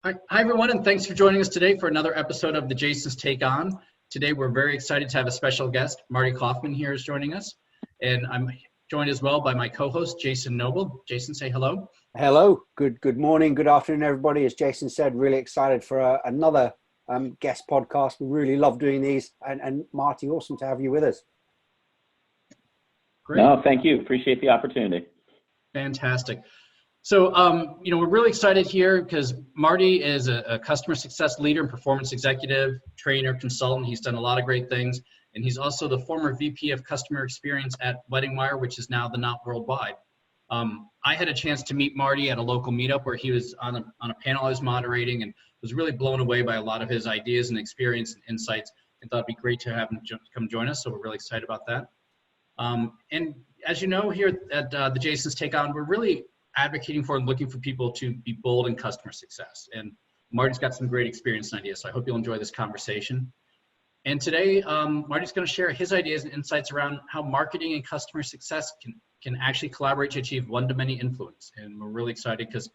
Hi, everyone, and thanks for joining us today for another episode of the Jason's Take On. Today, we're very excited to have a special guest. Marty Kaufman here is joining us, and I'm joined as well by my co-host, Jason Noble. Jason, say hello. Hello. Good morning, good afternoon, everybody. As Jason said, really excited for another guest podcast. We really love doing these, and Marty, awesome to have you with us. Great. No, thank you. Appreciate the opportunity. Fantastic. So, we're really excited here because Marty is a customer success leader and performance executive, trainer, consultant. He's done a lot of great things. And he's also the former VP of customer experience at Wedding Wire, which is now the Knot Worldwide. I had a chance to meet Marty at a local meetup where he was on a panel I was moderating and was really blown away by a lot of his ideas and experience and insights, and thought it'd be great to have him come join us. So we're really excited about that. And as you know, here at the Jason's Take On, we're really advocating for and looking for people to be bold in customer success. And Marty's got some great experience and ideas, so I hope you'll enjoy this conversation. And today, Marty's going to share his ideas and insights around how marketing and customer success can actually collaborate to achieve one-to-many influence. And we're really excited because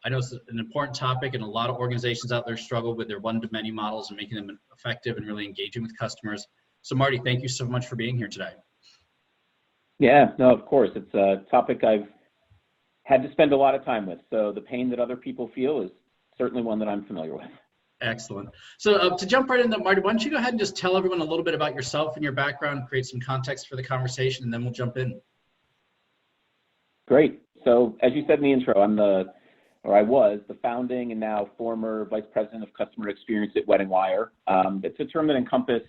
I know it's an important topic, and a lot of organizations out there struggle with their one-to-many models and making them effective and really engaging with customers. So Marty, thank you so much for being here today. Yeah, no, of course. It's a topic I've had to spend a lot of time with. So the pain that other people feel is certainly one that I'm familiar with. Excellent. So to jump right into Marty, why don't you go ahead and just tell everyone a little bit about yourself and your background, create some context for the conversation, and then we'll jump in. Great. So as you said in the intro, I was the founding and now former vice president of customer experience at Wedding Wire. It's a term that encompassed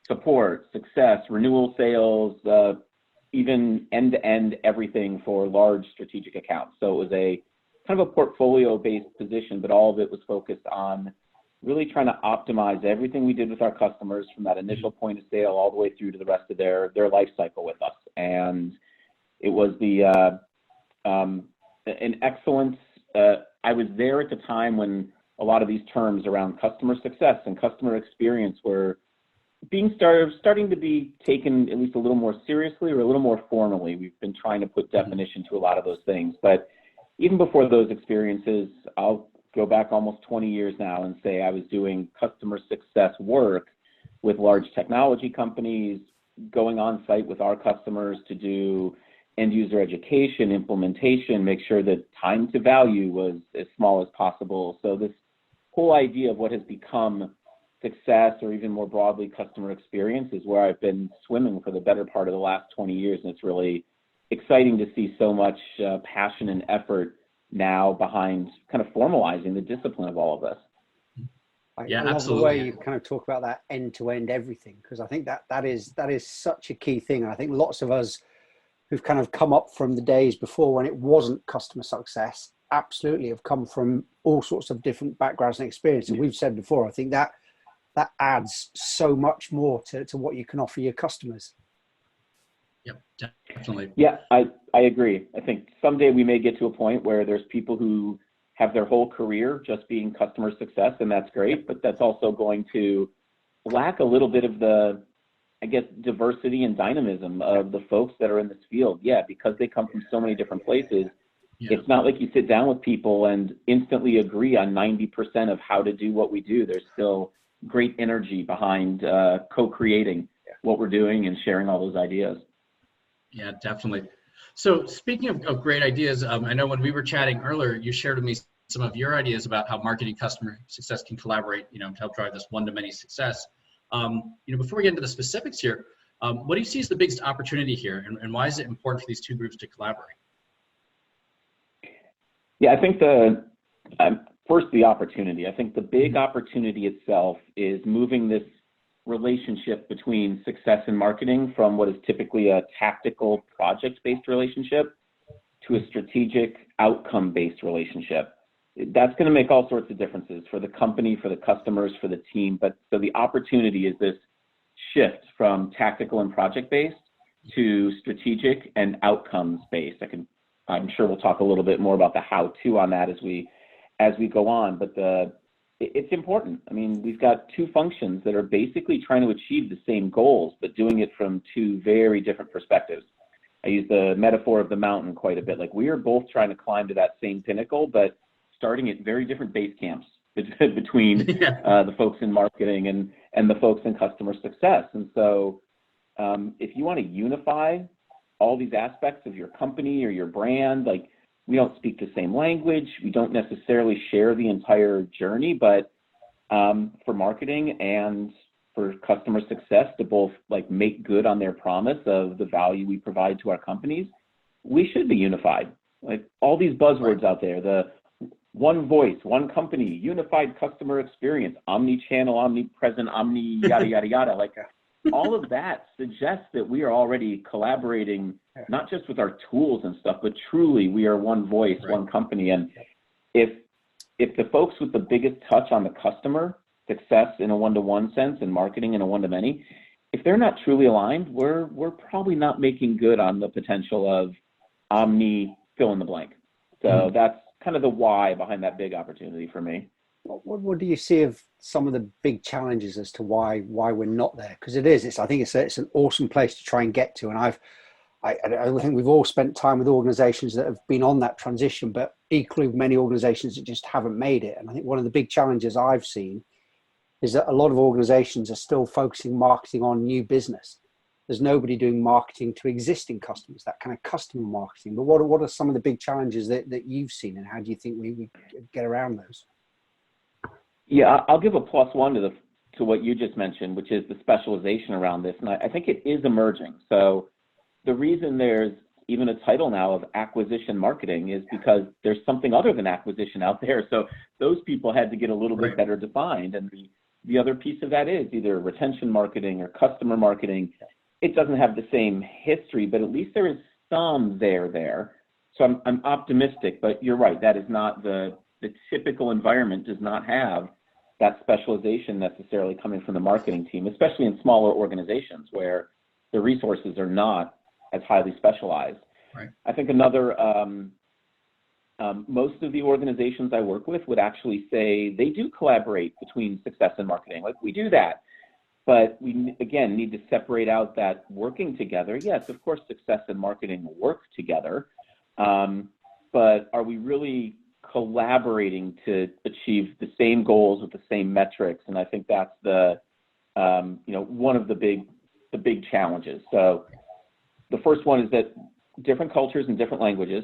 support, success, renewal sales, even end-to-end everything for large strategic accounts. So it was a kind of a portfolio-based position, but all of it was focused on really trying to optimize everything we did with our customers from that initial point of sale all the way through to the rest of their life cycle with us. And it was an excellent, I was there at the time when a lot of these terms around customer success and customer experience were starting to be taken at least a little more seriously or a little more formally. We've been trying to put definition to a lot of those things. But even before those experiences, I'll go back almost 20 years now and say I was doing customer success work with large technology companies, going on site with our customers to do end user education, implementation, make sure that time to value was as small as possible. So this whole idea of what has become success, or even more broadly customer experience, is where I've been swimming for the better part of the last 20 years. And it's really exciting to see so much passion and effort now behind kind of formalizing the discipline of all of this. Yeah, I love absolutely. the way you kind of talk about that end-to-end everything, because I think that is such a key thing. And I think lots of us who've kind of come up from the days before when it wasn't customer success absolutely have come from all sorts of different backgrounds and experience. And we've said before, I think that adds so much more to what you can offer your customers. Yep, definitely. Yeah, I agree. I think someday we may get to a point where there's people who have their whole career just being customer success, and that's great, but that's also going to lack a little bit of the, I guess, diversity and dynamism of the folks that are in this field. Yeah, because they come from so many different places. Yeah. It's not like you sit down with people and instantly agree on 90% of how to do what we do. There's still great energy behind co-creating what we're doing and sharing all those ideas. Yeah, definitely. So speaking of great ideas, I know when we were chatting earlier, you shared with me some of your ideas about how marketing customer success can collaborate, to help drive this one-to-many success. Before we get into the specifics here, what do you see as the biggest opportunity here, and why is it important for these two groups to collaborate? Yeah, I think first, the opportunity. I think the big opportunity itself is moving this relationship between success and marketing from what is typically a tactical project-based relationship to a strategic outcome-based relationship. That's going to make all sorts of differences for the company, for the customers, for the team. But so the opportunity is this shift from tactical and project-based to strategic and outcomes-based. I'm sure we'll talk a little bit more about the how-to on that as we go on, but it's important. I mean, we've got two functions that are basically trying to achieve the same goals, but doing it from two very different perspectives. I use the metaphor of the mountain quite a bit. Like, we are both trying to climb to that same pinnacle, but starting at very different base camps. between the folks in marketing and the folks in customer success. And so if you want to unify all these aspects of your company or your brand, like we don't speak the same language, we don't necessarily share the entire journey, but for marketing and for customer success to both like make good on their promise of the value we provide to our companies, we should be unified. Like all these buzzwords out there, the one voice, one company, unified customer experience, omni-channel, omnipresent, omni yada, yada, yada. Like all of that suggests that we are already collaborating, not just with our tools and stuff, but truly we are one voice, one company. And if the folks with the biggest touch on the customer success in a one-to-one sense and marketing in a one-to-many, if they're not truly aligned, we're probably not making good on the potential of omni fill in the blank. So that's kind of the why behind that big opportunity for me. What do you see of some of the big challenges as to why we're not there? Because I think it's an awesome place to try and get to. And I think we've all spent time with organizations that have been on that transition, but equally many organizations that just haven't made it. And I think one of the big challenges I've seen is that a lot of organizations are still focusing marketing on new business. There's nobody doing marketing to existing customers, that kind of customer marketing. But what are some of the big challenges that you've seen, and how do you think we get around those? Yeah, I'll give a +1 to what you just mentioned, which is the specialization around this. And I think it is emerging. So the reason there's even a title now of acquisition marketing is because there's something other than acquisition out there. So those people had to get a little bit better defined. And the other piece of that is either retention marketing or customer marketing. It doesn't have the same history, but at least there is some there. So I'm optimistic, but you're right. That is not the typical environment does not have that specialization necessarily coming from the marketing team, especially in smaller organizations where the resources are not as highly specialized. Right. I think another, most of the organizations I work with would actually say they do collaborate between success and marketing. Like we do that, but we, again, need to separate out that working together. Yes, of course, success and marketing work together, but are we really collaborating to achieve the same goals with the same metrics? And I think that's the, one of the big challenges. So the first one is that different cultures and different languages,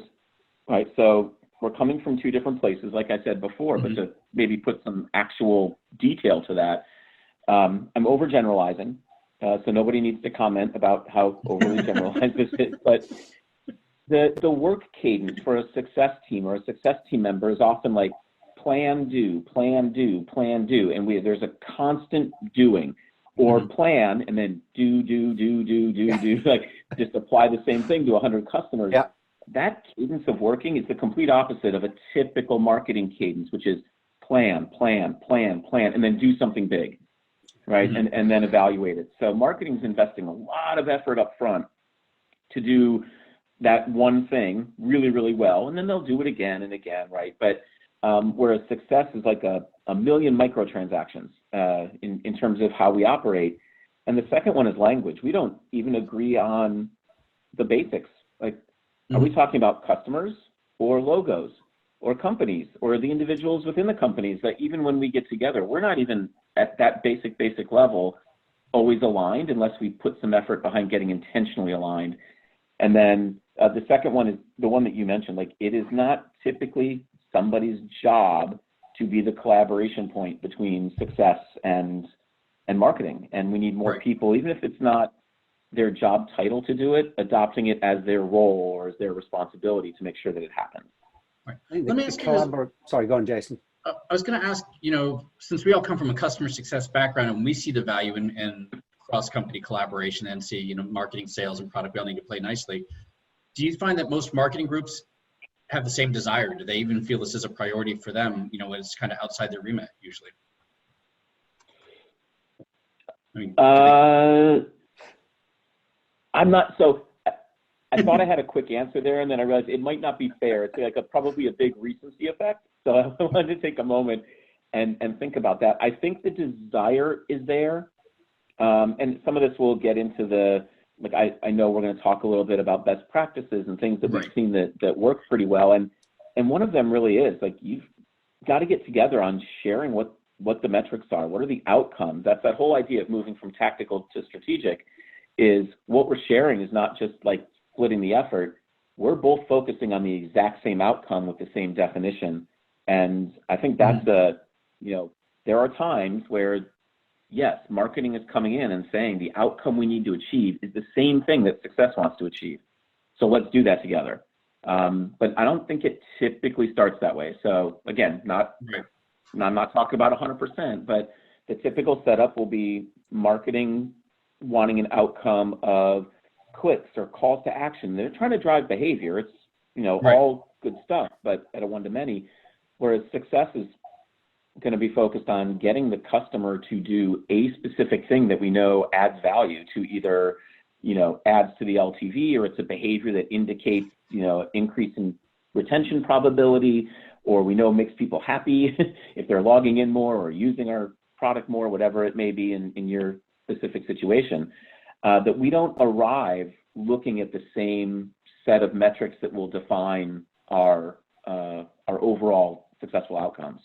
right? So we're coming from two different places, like I said before, but to maybe put some actual detail to that, I'm overgeneralizing, so nobody needs to comment about how overly generalized this is, but the work cadence for a success team or a success team member is often like plan, do, and there's a constant doing, or plan and then do, like just apply the same thing to 100 customers. Yeah. That cadence of working is the complete opposite of a typical marketing cadence, which is plan, and then do something big, right? And then evaluate it. So marketing's investing a lot of effort up front to do that one thing really, really well, and then they'll do it again and again, right? But whereas success is like a million microtransactions in terms of how we operate. And the second one is language. We don't even agree on the basics. Like, are we talking about customers or logos or companies or the individuals within the companies that even when we get together, we're not even at that basic level always aligned unless we put some effort behind getting intentionally aligned. And then the second one is the one that you mentioned, like it is not typically somebody's job to be the collaboration point between success and marketing. And we need more people, even if it's not their job title to do it, adopting it as their role or as their responsibility to make sure that it happens. Right. Let me ask you, sorry, go on, Jason. I was going to ask, since we all come from a customer success background and we see the value in cross-company collaboration and see, marketing, sales, and product, we all need to play nicely. Do you find that most marketing groups have the same desire? Do they even feel this is a priority for them, when it's kind of outside their remit usually? I'm not, so I thought I had a quick answer there, and then I realized it might not be fair. It's like probably a big recency effect. So I wanted to take a moment and think about that. I think the desire is there. And some of this will get into I know we're going to talk a little bit about best practices and things that we've seen that work pretty well. And one of them really is like, got to get together on sharing what the metrics are. What are the outcomes? That's that whole idea of moving from tactical to strategic, is what we're sharing is not just like splitting the effort. We're both focusing on the exact same outcome with the same definition. And I think that's there are times where, yes, marketing is coming in and saying the outcome we need to achieve is the same thing that success wants to achieve. So let's do that together. But I don't think it typically starts that way. So again, I'm not talking about 100%, but the typical setup will be marketing wanting an outcome of clicks or calls to action. They're trying to drive behavior. It's, all good stuff, but at a one-to-many, whereas success is going to be focused on getting the customer to do a specific thing that we know adds value to either, adds to the LTV, or it's a behavior that indicates, increase in retention probability, or we know makes people happy if they're logging in more or using our product more, whatever it may be in your specific situation, that we don't arrive looking at the same set of metrics that will define our overall successful outcomes.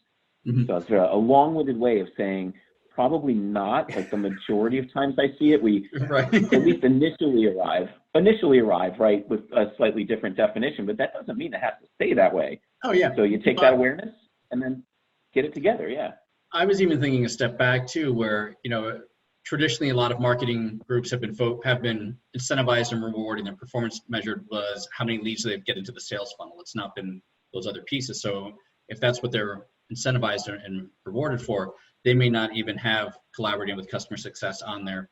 Mm-hmm. So it's a long-winded way of saying probably not. Like the majority of times I see it, we right. At least initially arrive, right, with a slightly different definition, but that doesn't mean it has to stay that way. Oh, yeah. So you take that awareness and then get it together, yeah. I was even thinking a step back too, where, traditionally a lot of marketing groups have been incentivized and rewarded, and performance measured was how many leads they get into the sales funnel. It's not been those other pieces. So if that's what they're incentivized and rewarded for, they may not even have collaborating with customer success on their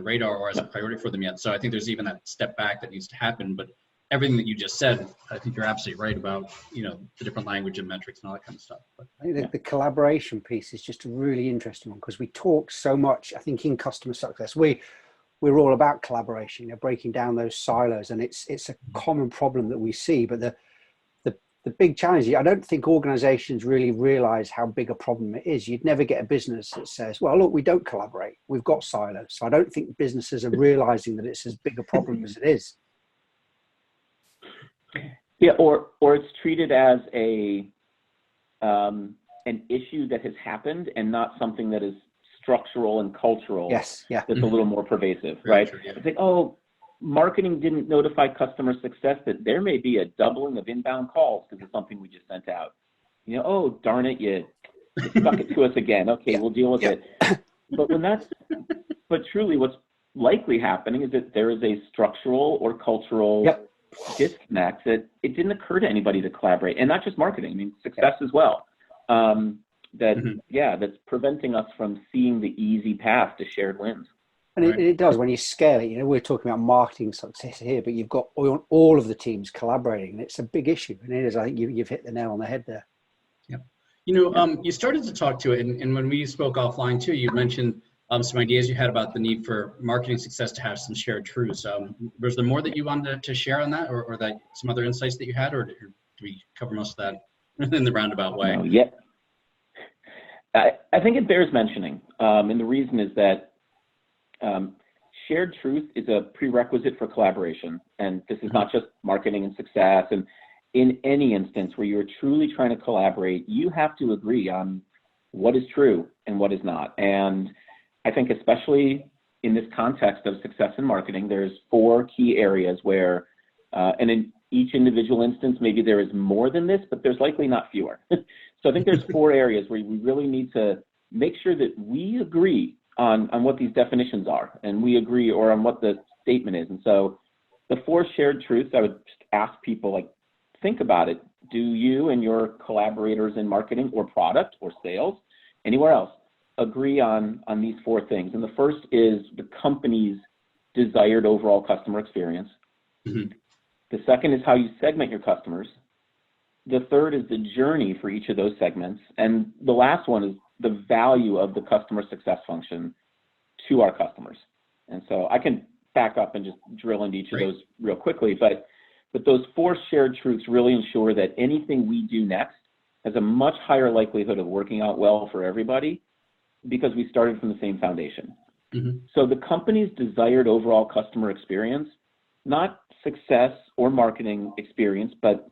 radar or as a priority for them yet. So I think there's even that step back that needs to happen. But everything that you just said, I think you're absolutely right about, the different language and metrics and all that kind of stuff. But I think the collaboration piece is just a really interesting one, because we talk so much, I think, in customer success, we're all about collaboration, breaking down those silos, and it's a common problem that we see. But the big challenge, I don't think organizations really realize how big a problem it is. You'd never get a business that says, well, look, we don't collaborate, we've got silos. So I don't think businesses are realizing that it's as big a problem as it is. Yeah, or it's treated as an issue that has happened and not something that is structural and cultural. Yes, yeah. That's a little more pervasive, right? True, yeah. It's like, oh, marketing didn't notify customer success that there may be a doubling of inbound calls because of something we just sent out. Oh, darn it, you stuck it to us again. Okay, we'll deal with it. But truly what's likely happening is that there is a structural or cultural disconnect that it didn't occur to anybody to collaborate, and not just marketing, success as well. That's preventing us from seeing the easy path to shared wins. And it does when you scale it. We're talking about marketing success here, but you've got all of the teams collaborating, and it's a big issue. And it is, I think you've hit the nail on the head there. Yep. You started to talk to it, and when we spoke offline too, you mentioned some ideas you had about the need for marketing success to have some shared truths. Was there more that you wanted to share on that, or that some other insights that you had, or did we cover most of that in the roundabout way? I think it bears mentioning, and the reason is that shared truth is a prerequisite for collaboration, and this is not just marketing and success. And in any instance where you're truly trying to collaborate, you have to agree on what is true and what is not. And I think especially in this context of success in marketing, there's 4 key areas where, and in each individual instance, maybe there is more than this, but there's likely not fewer. So I think there's 4 areas where we really need to make sure that we agree on what these definitions are, and we agree, or on what the statement is. And so the 4 shared truths, I would just ask people, think about it. Do you and your collaborators in marketing or product or sales, anywhere else, agree on these 4 things? And the first is the company's desired overall customer experience. Mm-hmm. The second is how you segment your customers. The third is the journey for each of those segments. And the last one is the value of the customer success function to our customers. And so I can back up and just drill into each of those real quickly, but those 4 shared truths really ensure that anything we do next has a much higher likelihood of working out well for everybody, because we started from the same foundation. Mm-hmm. So the company's desired overall customer experience, not success or marketing experience, but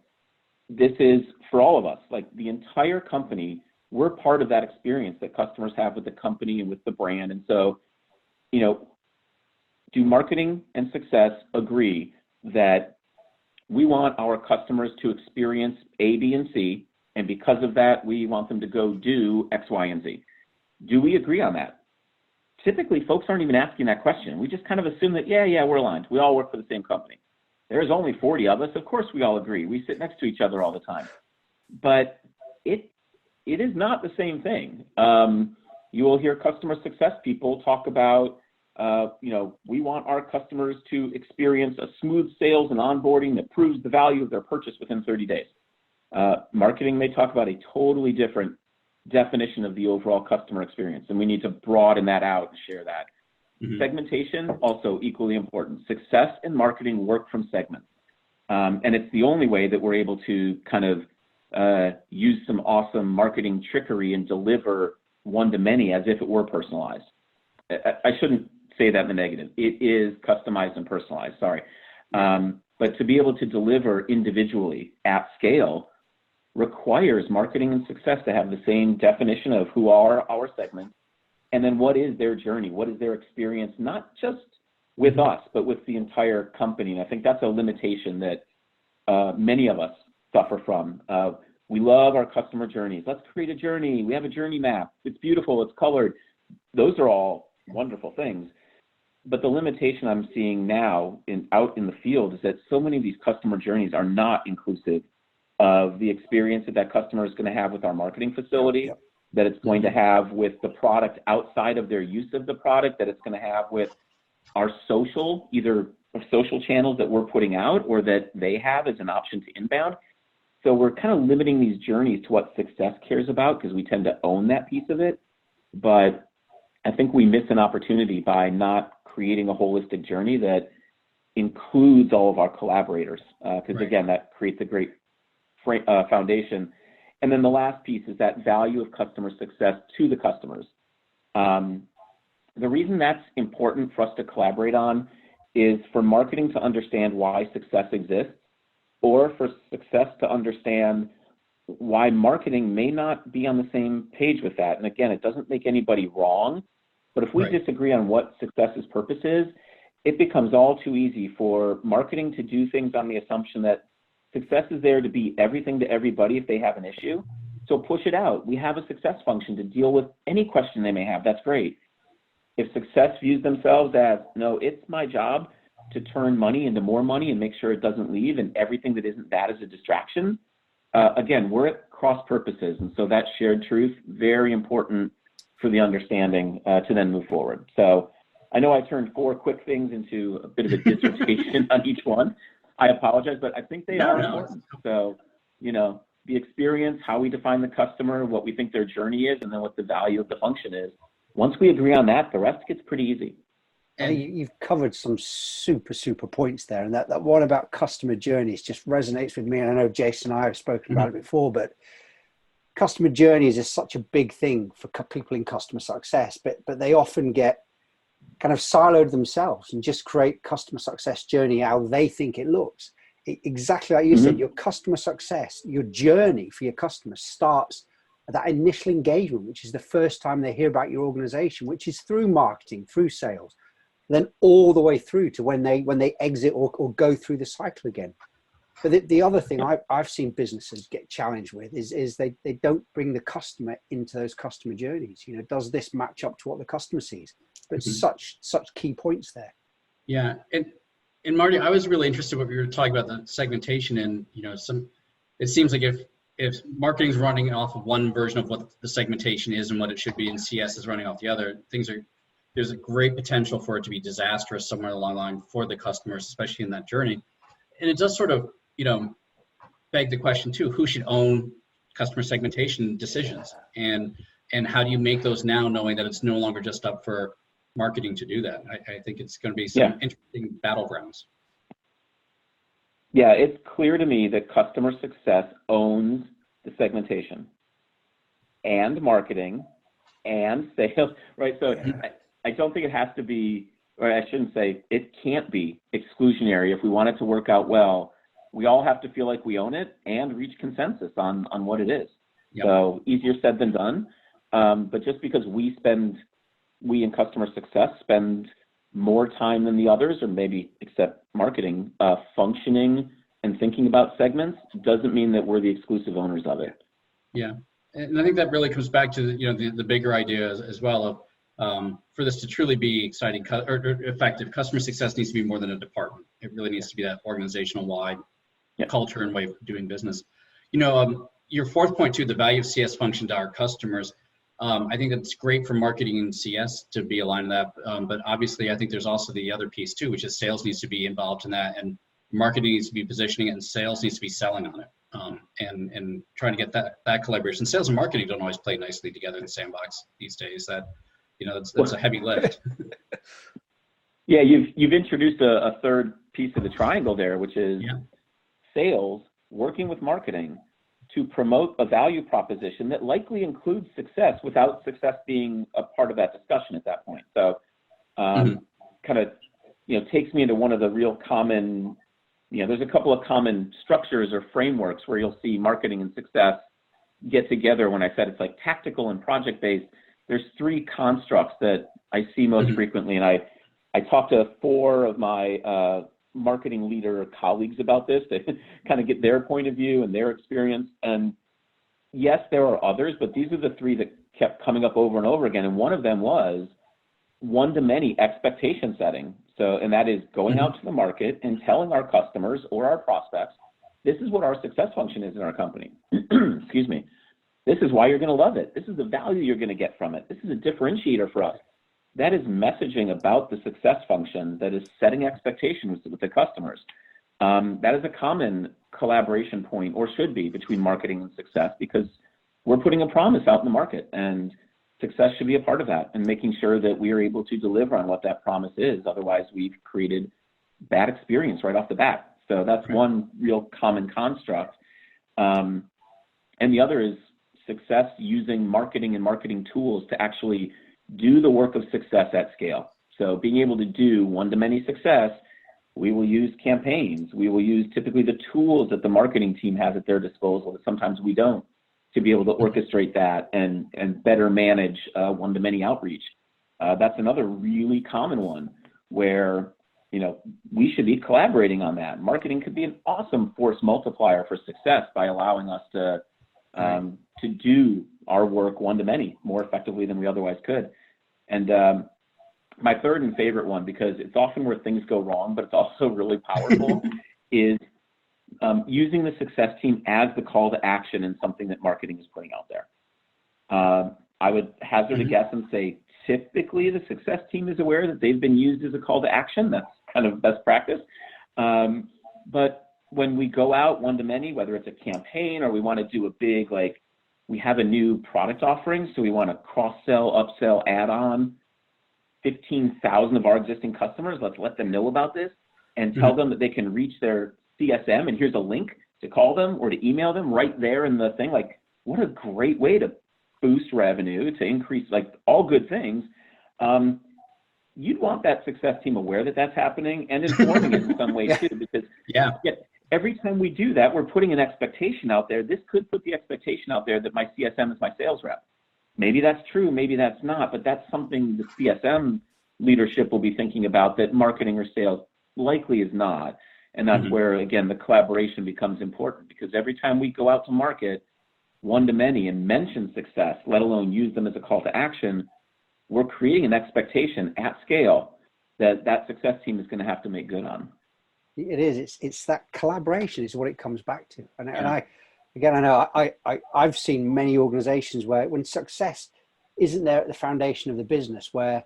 this is for all of us, like the entire company, we're part of that experience that customers have with the company and with the brand. And so, do marketing and success agree that we want our customers to experience A, B, and C, and because of that, we want them to go do X, Y, and Z? Do we agree on that? Typically, folks aren't even asking that question. We just kind of assume that, yeah, we're aligned. We all work for the same company. There's only 40 of us. Of course, we all agree. We sit next to each other all the time. But it is not the same thing. You will hear customer success people talk about, we want our customers to experience a smooth sales and onboarding that proves the value of their purchase within 30 days. Marketing may talk about a totally different definition of the overall customer experience, and we need to broaden that out and share that. Mm-hmm. Segmentation, also equally important. Success and marketing work from segments. And it's the only way that we're able to kind of use some awesome marketing trickery and deliver one-to-many as if it were personalized. I shouldn't say that in the negative. It is customized and personalized, sorry. But to be able to deliver individually at scale requires marketing and success to have the same definition of who are our segments, and then what is their journey, what is their experience, not just with us, but with the entire company. And I think that's a limitation that many of us suffer from. We love our customer journeys. Let's create a journey. We have a journey map. It's beautiful. It's colored. Those are all wonderful things. But the limitation I'm seeing now out in the field is that so many of these customer journeys are not inclusive of the experience that customer is going to have with our marketing facility, that it's going to have with the product outside of their use of the product, that it's going to have with our social, either social channels that we're putting out or that they have as an option to inbound. So we're kind of limiting these journeys to what success cares about because we tend to own that piece of it. But I think we miss an opportunity by not creating a holistic journey that includes all of our collaborators, because again, that creates a great foundation. And then the last piece is that value of customer success to the customers. The reason that's important for us to collaborate on is for marketing to understand why success exists, or for success to understand why marketing may not be on the same page with that. And again, it doesn't make anybody wrong, but if we disagree on what success's purpose is, it becomes all too easy for marketing to do things on the assumption that success is there to be everything to everybody if they have an issue. So push it out. We have a success function to deal with any question they may have. That's great. If success views themselves as, no, it's my job to turn money into more money and make sure it doesn't leave, and everything that isn't that is a distraction, again, we're at cross purposes. And so that shared truth, very important for the understanding to then move forward. So I know I turned 4 quick things into a bit of a dissertation on each one. I apologize, but I think they are important. So, the experience, how we define the customer, what we think their journey is, and then what the value of the function is. Once we agree on that, the rest gets pretty easy. And you've covered some super points there. And that one about customer journeys just resonates with me. And I know Jason and I have spoken about it before, but customer journeys is such a big thing for people in customer success, but they often get kind of siloed themselves and just create customer success journey how they think it looks. Exactly like you said, your customer success, your journey for your customers starts at that initial engagement, which is the first time they hear about your organization, which is through marketing, through sales, then all the way through to when they exit or go through the cycle again. But the other thing I've seen businesses get challenged with is they don't bring the customer into those customer journeys. Does this match up to what the customer sees? But such key points there. Yeah, and Marty, I was really interested what we were talking about, the segmentation, and it seems like if marketing's running off of one version of what the segmentation is and what it should be, and CS is running off the other, there's a great potential for it to be disastrous somewhere along the line for the customers, especially in that journey. And it does sort of beg the question too, who should own customer segmentation decisions, and how do you make those now, knowing that it's no longer just up for marketing to do that? I think it's going to be some interesting battlegrounds. Yeah, it's clear to me that customer success owns the segmentation and marketing and sales, right? So I don't think it has to be, or I shouldn't say, it can't be exclusionary if we want it to work out well. we all have to feel like we own it and reach consensus on what it is. Yep. So easier said than done. But just because we in customer success spend more time than the others, or maybe except marketing, functioning and thinking about segments, doesn't mean that we're the exclusive owners of it. Yeah, and I think that really comes back to the bigger idea as well of for this to truly be exciting or effective, customer success needs to be more than a department. It really needs to be that organizational wide culture and way of doing business. Your fourth point too, the value of CS function to our customers. I think that's great for marketing and CS to be aligned to that. But obviously, I think there's also the other piece too, which is sales needs to be involved in that, and marketing needs to be positioning it, and sales needs to be selling on it. And trying to get that collaboration. Sales and marketing don't always play nicely together in the sandbox these days. That's a heavy lift. Yeah, you've introduced a third piece of the triangle there, which is sales working with marketing to promote a value proposition that likely includes success without success being a part of that discussion at that point. So kind of, takes me into one of the real common, there's a couple of common structures or frameworks where you'll see marketing and success get together. When I said it's like tactical and project-based, there's three constructs that I see most frequently. And I talked to 4 of my marketing leader colleagues about this to kind of get their point of view and their experience. And yes, there are others, but these are the 3 that kept coming up over and over again. And one of them was one-to-many expectation setting. So, and that is going out to the market and telling our customers or our prospects, this is what our success function is in our company. Excuse me. This is why you're going to love it. This is the value you're going to get from it. This is a differentiator for us. That is messaging about the success function that is setting expectations with the customers. That is a common collaboration point, or should be, between marketing and success, because we're putting a promise out in the market, and success should be a part of that, and making sure that we are able to deliver on what that promise is. Otherwise, we've created bad experience right off the bat. So that's one real common construct. And the other is success using marketing and marketing tools to actually do the work of success at scale. So being able to do one-to-many success, we will use campaigns. We will use typically the tools that the marketing team has at their disposal that sometimes we don't, to be able to orchestrate that and better manage one-to-many outreach. That's another really common one where, we should be collaborating on that. Marketing could be an awesome force multiplier for success by allowing us to do our work one-to-many more effectively than we otherwise could. And my third and favorite one, because it's often where things go wrong, but it's also really powerful, is using the success team as the call to action in something that marketing is putting out there. I would hazard a guess and say typically the success team is aware that they've been used as a call to action. That's kind of best practice. But when we go out one-to-many, whether it's a campaign or we want to do a big, we have a new product offering, so we want to cross-sell, upsell, add on 15,000 of our existing customers. Let's let them know about this and tell them that they can reach their CSM, and here's a link to call them or to email them right there in the thing. What a great way to boost revenue, to increase, all good things. You'd want that success team aware that that's happening and informing it in some way too, because every time we do that, we're putting an expectation out there. This could put the expectation out there that my CSM is my sales rep. Maybe that's true, maybe that's not, but that's something the CSM leadership will be thinking about that marketing or sales likely is not. And that's where, again, the collaboration becomes important, because every time we go out to market one-to-many and mention success, let alone use them as a call to action, we're creating an expectation at scale that success team is going to have to make good on. It is. It's that collaboration is what it comes back to. And I know I've seen many organizations where when success isn't there at the foundation of the business, where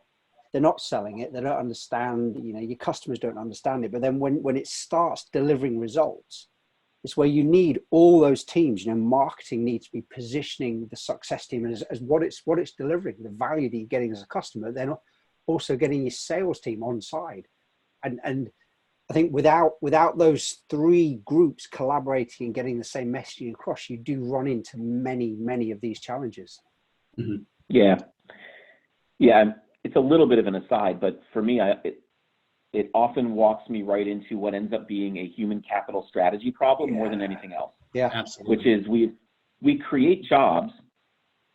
they're not selling it, they don't understand, your customers don't understand it. But then when it starts delivering results, it's where you need all those teams. Marketing needs to be positioning the success team as what it's delivering, the value that you're getting as a customer. They're not also getting your sales team on side. And I think without those 3 groups collaborating and getting the same messaging across, you do run into many of these challenges. Yeah. It's a little bit of an aside, but for me, it often walks me right into what ends up being a human capital strategy problem more than anything else. Yeah, absolutely. Which is we create jobs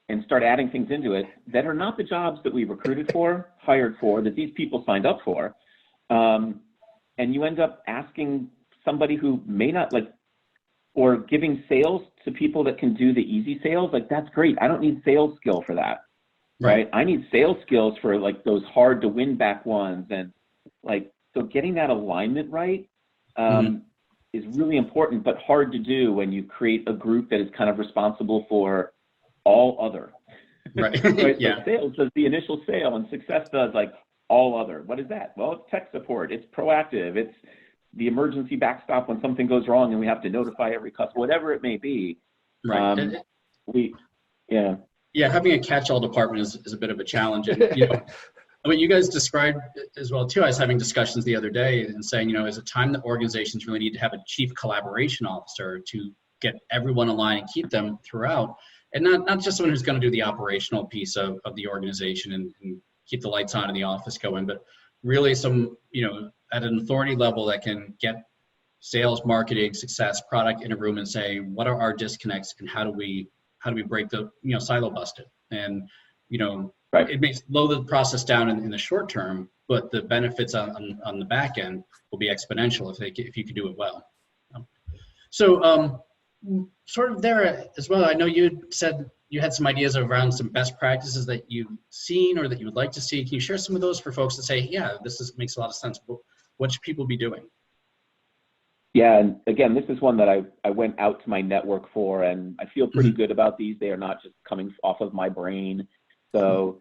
and start adding things into it that are not the jobs that we recruited for, hired for, that these people signed up for. And you end up asking somebody who may not or giving sales to people that can do the easy sales. Like, that's great. I don't need sales skill for that, right? I need sales skills for those hard to win back ones. And so getting that alignment right is really important, but hard to do when you create a group that is kind of responsible for all other. Right. Right? Yeah. So sales does the initial sale, and success does all other. What is that? Well, it's tech support. It's proactive. It's the emergency backstop when something goes wrong and we have to notify every customer, whatever it may be. Right. Having a catch-all department is a bit of a challenge. And, what you guys described as well too, I was having discussions the other day and saying, is it time that organizations really need to have a chief collaboration officer to get everyone aligned and keep them throughout, and not just someone who's going to do the operational piece of the organization and keep the lights on in the office going, but really some, at an authority level that can get sales, marketing, success, product in a room and say, what are our disconnects and how do we break the, silo busted? And, it may slow the process down in the short term, but the benefits on the back end will be exponential if you can do it well. So sort of there as well, I know you said you had some ideas around some best practices that you've seen or that you would like to see. Can you share some of those for folks to say, yeah, makes a lot of sense. What should people be doing? Yeah, and again, this is one that I went out to my network for, and I feel pretty good about these. They are not just coming off of my brain. So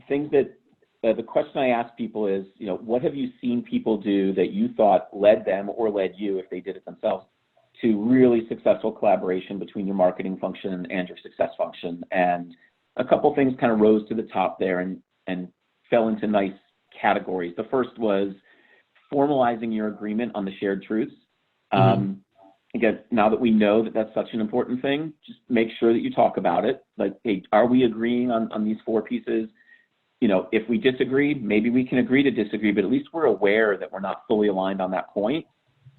things that the question I ask people is, what have you seen people do that you thought led them or led you, if they did it themselves, to really successful collaboration between your marketing function and your success function? And a couple things kind of rose to the top there and fell into nice categories. The first was formalizing your agreement on the shared truths. Again, now that we know that that's such an important thing, just make sure that you talk about it. Hey, are we agreeing on these 4 pieces? If we disagree, maybe we can agree to disagree, but at least we're aware that we're not fully aligned on that point.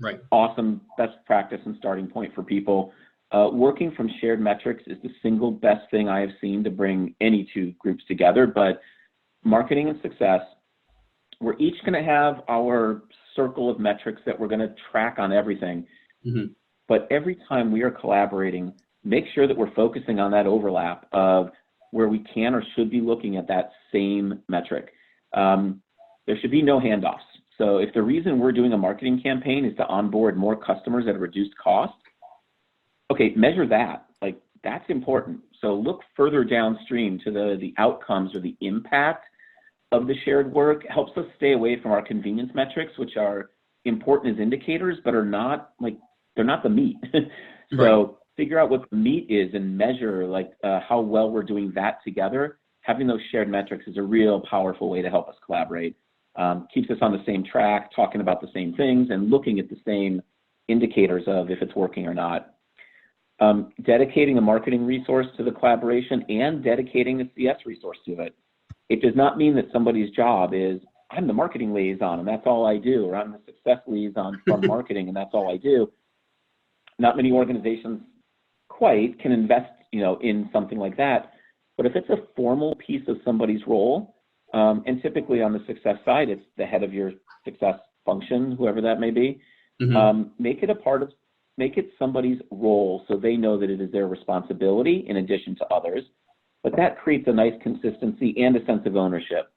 Right. Awesome best practice and starting point for people. Working from shared metrics is the single best thing I have seen to bring any 2 groups together. But marketing and success, we're each going to have our circle of metrics that we're going to track on everything. But every time we are collaborating, make sure that we're focusing on that overlap of where we can or should be looking at that same metric. There should be no handoffs. So if the reason we're doing a marketing campaign is to onboard more customers at a reduced cost, okay, measure that. That's important. So look further downstream to the outcomes or the impact of the shared work. It helps us stay away from our convenience metrics, which are important as indicators, but are not they're not the meat. So figure out what the meat is and measure how well we're doing that together. Having those shared metrics is a real powerful way to help us collaborate. Keeps us on the same track, talking about the same things and looking at the same indicators of if it's working or not. Dedicating a marketing resource to the collaboration and dedicating a CS resource to it. It does not mean that somebody's job is, I'm the marketing liaison and that's all I do, or I'm the success liaison from marketing and that's all I do. Not many organizations quite can invest, in something like that. But if it's a formal piece of somebody's role, and typically on the success side, it's the head of your success function, whoever that may be, make it somebody's role so they know that it is their responsibility in addition to others. But that creates a nice consistency and a sense of ownership,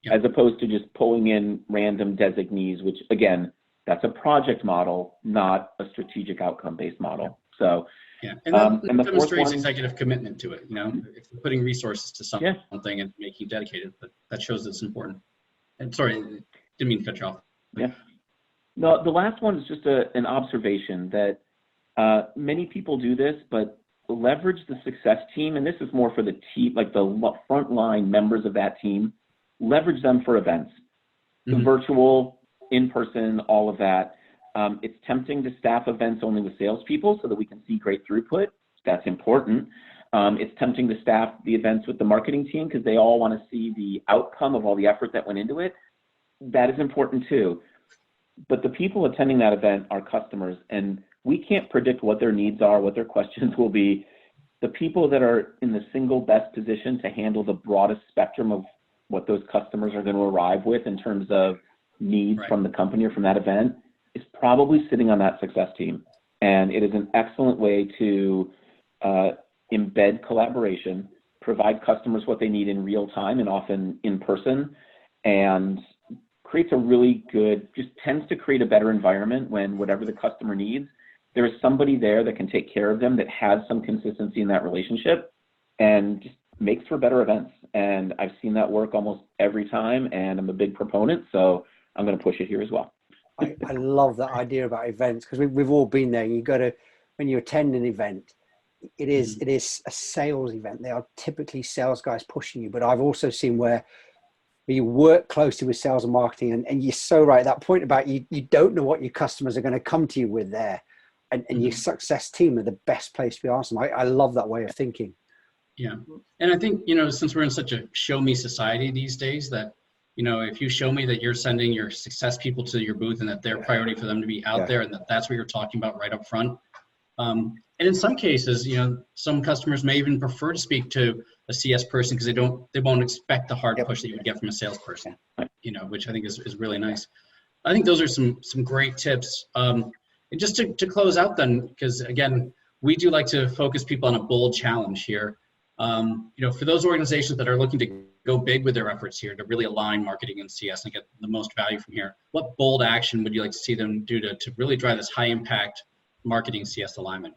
as opposed to just pulling in random designees, which again, that's a project model, not a strategic outcome-based model. So, and that demonstrates executive commitment to it. If you're putting resources to something and making it dedicated, but that shows it's important. And sorry, didn't mean to cut you off. Yeah. No, the last one is just an observation that many people do this, but leverage the success team, and this is more for the team, the frontline members of that team. Leverage them for events, virtual, in person, all of that. It's tempting to staff events only with salespeople so that we can see great throughput. That's important. It's tempting to staff the events with the marketing team because they all want to see the outcome of all the effort that went into it. That is important too. But the people attending that event are customers, and we can't predict what their needs are, what their questions will be. The people that are in the single best position to handle the broadest spectrum of what those customers are going to arrive with in terms of needs from the company or from that event is probably sitting on that success team. And it is an excellent way to embed collaboration, provide customers what they need in real time and often in person, and creates a really good, just tends to create a better environment when whatever the customer needs, there is somebody there that can take care of them, that has some consistency in that relationship, and just makes for better events. And I've seen that work almost every time, and I'm a big proponent, so I'm going to push it here as well. I love that idea about events, because we've all been there. You got to, when you attend an event, it is a sales event. They are typically sales guys pushing you, but I've also seen where you work closely with sales and marketing, and you're so right. That point about you don't know what your customers are going to come to you with there, and your success team are the best place to be asking. I love that way of thinking. Yeah, and I think, you know, since we're in such a show me society these days, that, you know, if you show me that you're sending your success people to your booth and that they're priority for them to be out there, and that's what you're talking about right up front. And in some cases, you know, some customers may even prefer to speak to a CS person because they won't expect the hard push that you would get from a salesperson, you know, which I think is really nice. I think those are some great tips. And just to close out then, because again, we do like to focus people on a bold challenge here. You know, for those organizations that are looking to go big with their efforts here, to really align marketing and CS and get the most value from here, what bold action would you like to see them do to really drive this high impact marketing CS alignment?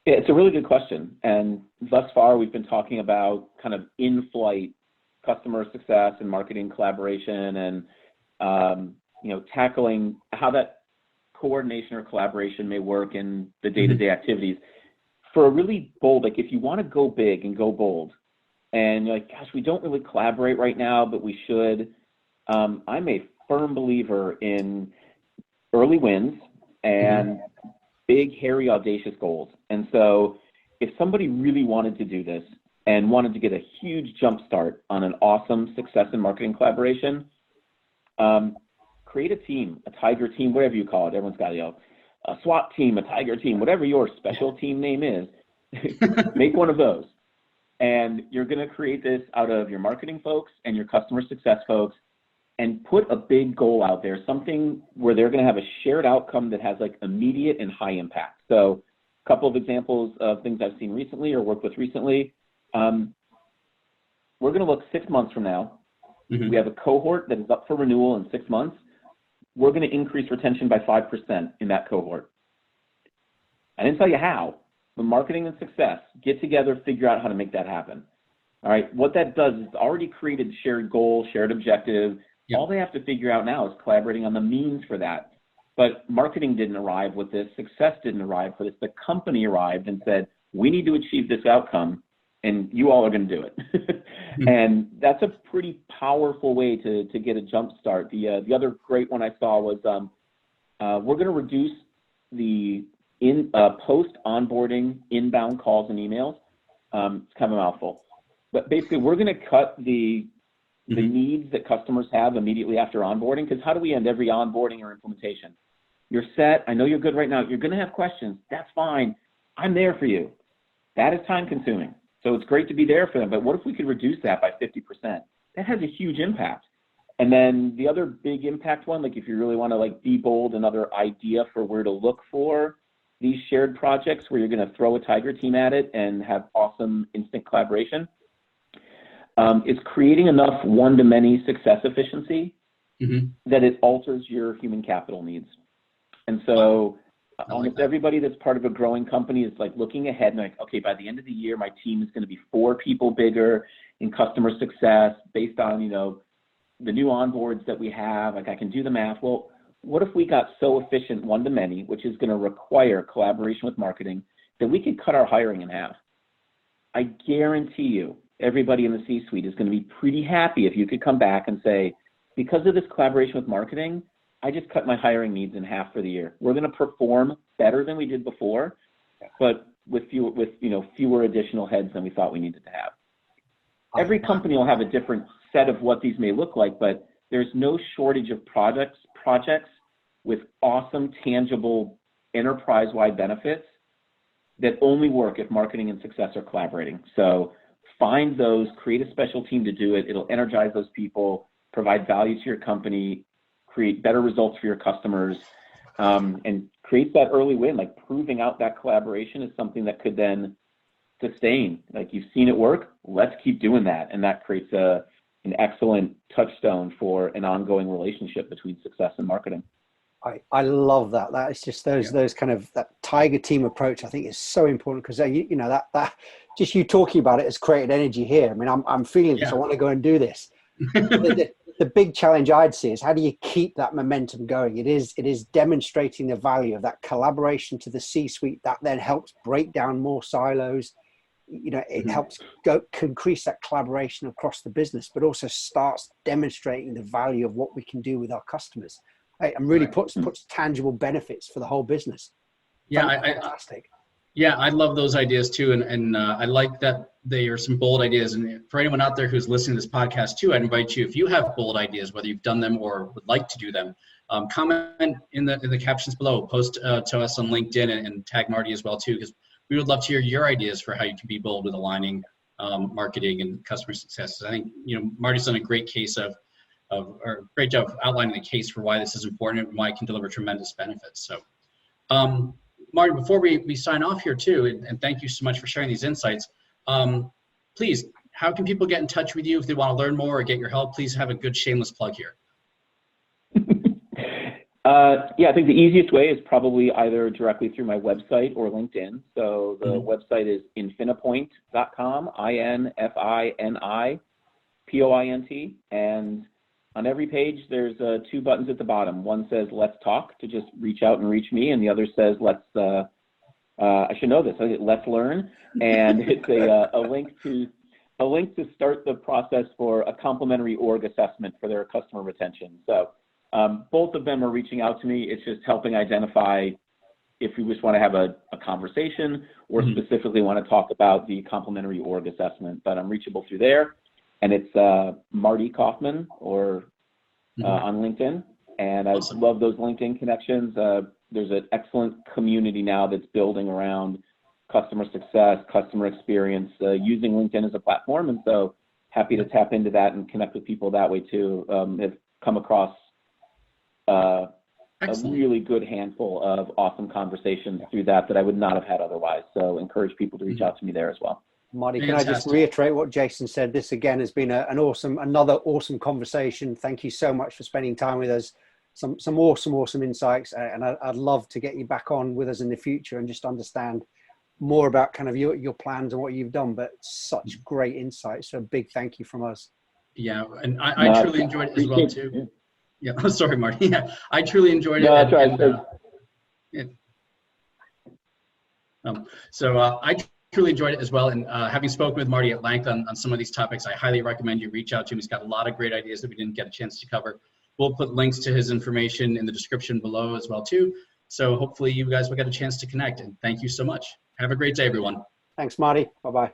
Yeah, it's a really good question. And thus far, we've been talking about kind of in-flight customer success and marketing collaboration, and you know, tackling how that coordination or collaboration may work in the day-to-day activities. For a really bold, like if you want to go big and go bold, and you're like, gosh, we don't really collaborate right now, but we should. I'm a firm believer in early wins and big, hairy, audacious goals. And so if somebody really wanted to do this and wanted to get a huge jump start on an awesome success in marketing collaboration, create a team, a tiger team, whatever you call it. Everyone's got, you know, a SWAT team, a tiger team, whatever your special team name is. Make one of those. And you're going to create this out of your marketing folks and your customer success folks, and put a big goal out there, something where they're going to have a shared outcome that has like immediate and high impact. So a couple of examples of things I've seen recently or worked with recently. We're going to look 6 months from now. We have a cohort that is up for renewal in 6 months. We're going to increase retention by 5% in that cohort. I didn't tell you how. The marketing and success get together, figure out how to make that happen. All right. What that does is it's already created shared goal, shared objective. Yep. All they have to figure out now is collaborating on the means for that. But marketing didn't arrive with this. Success didn't arrive for this. The company arrived and said, we need to achieve this outcome, and you all are going to do it. And that's a pretty powerful way to get a jump start. The other great one I saw was we're going to reduce the post-onboarding inbound calls and emails. It's kind of a mouthful. But basically, we're going to cut the needs that customers have immediately after onboarding, because how do we end every onboarding or implementation? You're set. I know you're good right now. You're going to have questions. That's fine. I'm there for you. That is time consuming. So it's great to be there for them. But what if we could reduce that by 50%? That has a huge impact. And then the other big impact one, like if you really want to like be bold, another idea for where to look for these shared projects where you're going to throw a tiger team at it and have awesome instant collaboration. It's creating enough one-to-many success efficiency that it alters your human capital needs. And so almost everybody that's part of a growing company is like looking ahead and like, okay, by the end of the year, my team is going to be 4 people bigger in customer success based on, you know, the new onboards that we have. Like I can do the math. Well, what if we got so efficient one-to-many, which is going to require collaboration with marketing, that we could cut our hiring in half? I guarantee you, everybody in the C-suite is going to be pretty happy if you could come back and say, because of this collaboration with marketing, I just cut my hiring needs in half for the year. We're going to perform better than we did before, but with fewer additional heads than we thought we needed to have. Every company will have a different set of what these may look like, but there's no shortage of projects with awesome, tangible, enterprise-wide benefits that only work if marketing and success are collaborating. So find those, create a special team to do it. It'll energize those people, provide value to your company, create better results for your customers, and create that early win. Like proving out that collaboration is something that could then sustain. Like you've seen it work, let's keep doing that. And that creates an excellent touchstone for an ongoing relationship between success and marketing. I love that. That is just those kind of, that tiger team approach, I think is so important, because you know that just you talking about it has created energy here. I mean, I'm feeling this. I want to go and do this. The big challenge I'd see is how do you keep that momentum going? It is demonstrating the value of that collaboration to the C-suite that then helps break down more silos. You know, it helps increase that collaboration across the business, but also starts demonstrating the value of what we can do with our customers. And really puts tangible benefits for the whole business. Yeah, fantastic. I love those ideas too, and I like that they are some bold ideas. And for anyone out there who's listening to this podcast too, I'd invite you, if you have bold ideas, whether you've done them or would like to do them, comment in the captions below, post to us on LinkedIn, and tag Marty as well too, because we would love to hear your ideas for how you can be bold with aligning marketing and customer success. I think Marty's done a great great job of outlining the case for why this is important and why it can deliver tremendous benefits. So, Marty, before we sign off here too, and thank you so much for sharing these insights, please, how can people get in touch with you if they want to learn more or get your help? Please have a good shameless plug here. I think the easiest way is probably either directly through my website or LinkedIn. So the website is infinipoint.com, INFINIPOINT, and on every page, there's 2 buttons at the bottom. One says "Let's Talk" to just reach out and reach me, and the other says "Let's." I should know this. Let's learn, and it's a link to start the process for a complimentary org assessment for their customer retention. So both of them are reaching out to me. It's just helping identify if we just want to have a conversation or specifically want to talk about the complimentary org assessment. But I'm reachable through there. And it's Marty Kaufman or on LinkedIn. And I love those LinkedIn connections. There's an excellent community now that's building around customer success, customer experience, using LinkedIn as a platform. And so happy to tap into that and connect with people that way too. Have come across a really good handful of awesome conversations through that I would not have had otherwise. So encourage people to reach out to me there as well. Marty, can I just reiterate what Jason said? This again has been another awesome conversation. Thank you so much for spending time with us. Some awesome insights, and I'd love to get you back on with us in the future and just understand more about kind of your plans and what you've done. But such great insights. So a big thank you from us. Yeah, and I truly enjoyed it as well too. Yeah, oh, sorry, Marty. Yeah, I truly enjoyed it. No, that's right. I truly enjoyed it as well, and having spoken with Marty at length on some of these topics, I highly recommend you reach out to him. He's got a lot of great ideas that we didn't get a chance to cover. We'll put links to his information in the description below as well too, so hopefully you guys will get a chance to connect, and thank you so much. Have a great day, everyone. Thanks, Marty. Bye-bye.